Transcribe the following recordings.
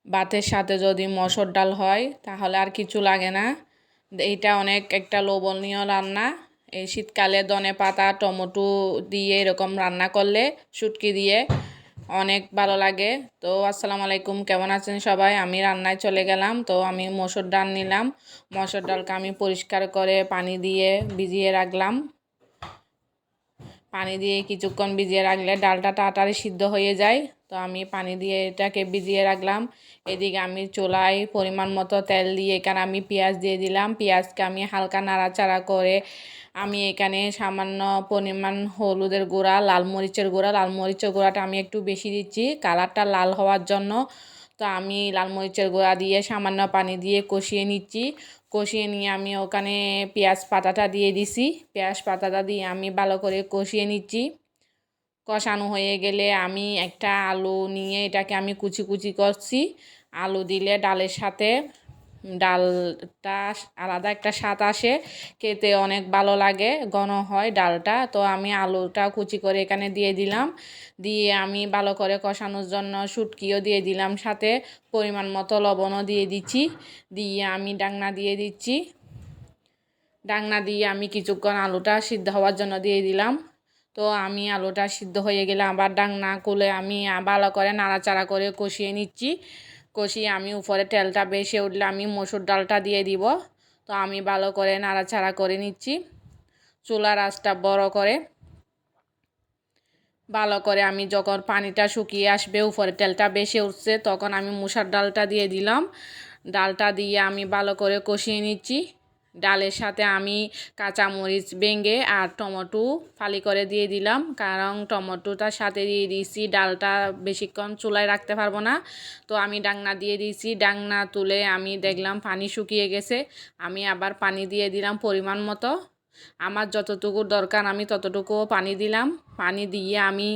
ভাতের সাথে যদি মসুর ডাল হয় তাহলে আর কিছু লাগে না। এইটা অনেক একটা লোভনীয় রান্না। এই শীতকালে ধনেপাতা টমেটো দিয়ে এরকম রান্না করলে শুটকি দিয়ে অনেক ভালো লাগে। তো আসসালামু আলাইকুম, কেমন আছেন সবাই? আমি রান্নায় চলে গেলাম। তো আমি মসুর ডাল নিলাম। মসুর ডালকে আমি পরিষ্কার করে পানি দিয়ে ভিজিয়ে রাখলাম। পানি দিয়ে কিছুক্ষণ ভিজিয়ে রাখলে ডালটা তাড়াতাড়ি সিদ্ধ হয়ে যায়। তো আমি পানি দিয়ে এটাকে ভিজিয়ে রাখলাম। এদিকে আমি চুলায় পরিমাণ মতো তেল দিয়ে এখানে আমি পেঁয়াজ দিয়ে দিলাম। পেঁয়াজকে আমি হালকা নাড়াচাড়া করে আমি এখানে সামান্য পরিমাণ হলুদের গুঁড়া, লাল মরিচের গুঁড়াটা আমি একটু বেশি দিচ্ছি কালারটা লাল হওয়ার জন্য। তো আমি লাল মরিচের গুঁড়া দিয়ে সামান্য পানি দিয়ে কষিয়ে নিচ্ছি। কষিয়ে নিয়ে আমি ওখানে পেঁয়াজ পাতাটা দিয়ে দিছি। পেঁয়াজ পাতাটা দিয়ে আমি ভালো করে কষিয়ে নিচ্ছি। কষানো হয়ে গেলে আমি একটা আলু নিয়ে এটাকে আমি কুচি কুচি করছি। আলু দিলে ডালের সাথে ডালটা আলাদা একটা স্বাদ আসে, খেতে অনেক ভালো লাগে, ঘন হয় ডালটা। তো আমি আলুটা কুচি করে এখানে দিয়ে দিলাম। দিয়ে আমি ভালো করে কষানোর জন্য শুটকিও দিয়ে দিলাম, সাথে পরিমাণ মতো লবণও দিয়ে দিচ্ছি। দিয়ে আমি ডাকনা দিয়ে দিচ্ছি। ডাকনা দিয়ে আমি কিছুক্ষণ আলুটা সিদ্ধ হওয়ার জন্য দিয়ে দিলাম। তো আমি আলুটা সিদ্ধ হয়ে গেলে আবার ডাকনা খুলে আমি ভালো করে নাড়াচাড়া করে কষিয়ে নিচ্ছি। কষিয়ে আমি উপরে তেলটা বেশি উঠলে আমি মসুর ডালটা দিয়ে দিব। তো আমি ভালো করে নাড়াচাড়া করে নিচ্ছি। চুলার আঁচটা বড় করে ভালো করে আমি যখন পানিটা শুকিয়ে আসবে, উপরে তেলটা বেশি উঠছে, তখন আমি মসুর ডালটা দিয়ে দিলাম। ডালটা দিয়ে আমি ভালো করে কষিয়ে নিচ্ছি। ডালের সাথে আমি কাঁচামরিচ ভেঙে আর টমেটো ফালি করে দিয়ে দিলাম, কারণ টমেটোটার সাথে দিয়ে দিয়েছি ডালটা বেশিক্ষণ চুলায় রাখতে পারবো না। তো আমি ডাকনা দিয়ে দিয়েছি। ডাকনা তুলে আমি দেখলাম পানি শুকিয়ে গেছে। আমি আবার পানি দিয়ে দিলাম পরিমাণ মতো। আমার যতটুকু দরকার আমি ততটুকু পানি দিলাম। পানি দিয়ে আমি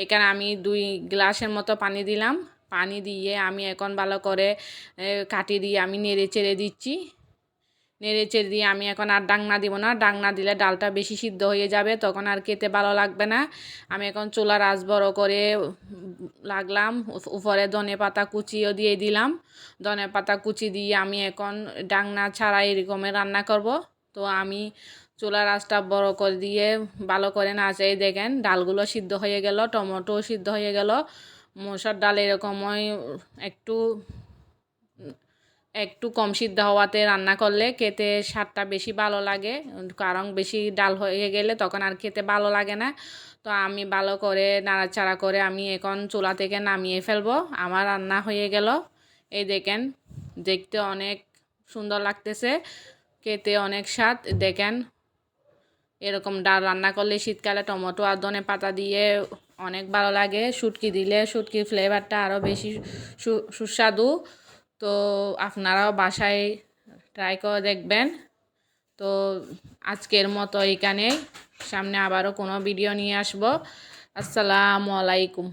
এখানে আমি 2 গ্লাসের মতো পানি দিলাম। পানি দিয়ে আমি এখন ভালো করে কাঠি দিয়ে আমি নেড়ে চেড়ে দিচ্ছি। নেড়ে চেড়ে দিয়ে আমি এখন আর ডাকনা দিব না। ডাকনা দিলে ডালটা বেশি সিদ্ধ হয়ে যাবে, তখন আর খেতে ভালো লাগবে না। আমি এখন চুলার আঁচ বড় করে লাগলাম। উপরে ধনেপাতা কুচিও দিয়ে দিলাম। ধনেপাতা কুচি দিয়ে আমি এখন ডাকনা ছাড়া এরকমের রান্না করব। তো আমি চুলার আঁচটা বড় করে দিয়ে ভালো করে নাড়াচাড়া দেখেন ডালগুলো সিদ্ধ হয়ে গেল, টমেটো সিদ্ধ হয়ে গেল। মসুর ডাল এরকমই একটু একটু কম সিদ্ধ হওয়াতে রান্না করলে খেতে স্বাদটা বেশি ভালো লাগে, কারণ বেশি ডাল হয়ে গেলে তখন আর খেতে ভালো লাগে না। তো আমি ভালো করে নাড়াচাড়া করে আমি এখন চুলা থেকে নামিয়ে ফেলবো। আমার রান্না হয়ে গেল। এই দেখেন, দেখতে অনেক সুন্দর লাগতেছে, খেতে অনেক স্বাদ। দেখেন, এরকম ডাল রান্না করলে শীতকালে টমেটো আর ধনেপাতা দিয়ে অনেক ভালো লাগে। শুটকি দিলে শুটকির ফ্লেভারটা আরও বেশি সুস্বাদু। তো আপনারাও বাসায় ট্রাই করে দেখবেন। তো আজকের মতো এখানে, সামনে আবারও কোনো ভিডিও নিয়ে আসবো। আসসালামু আলাইকুম।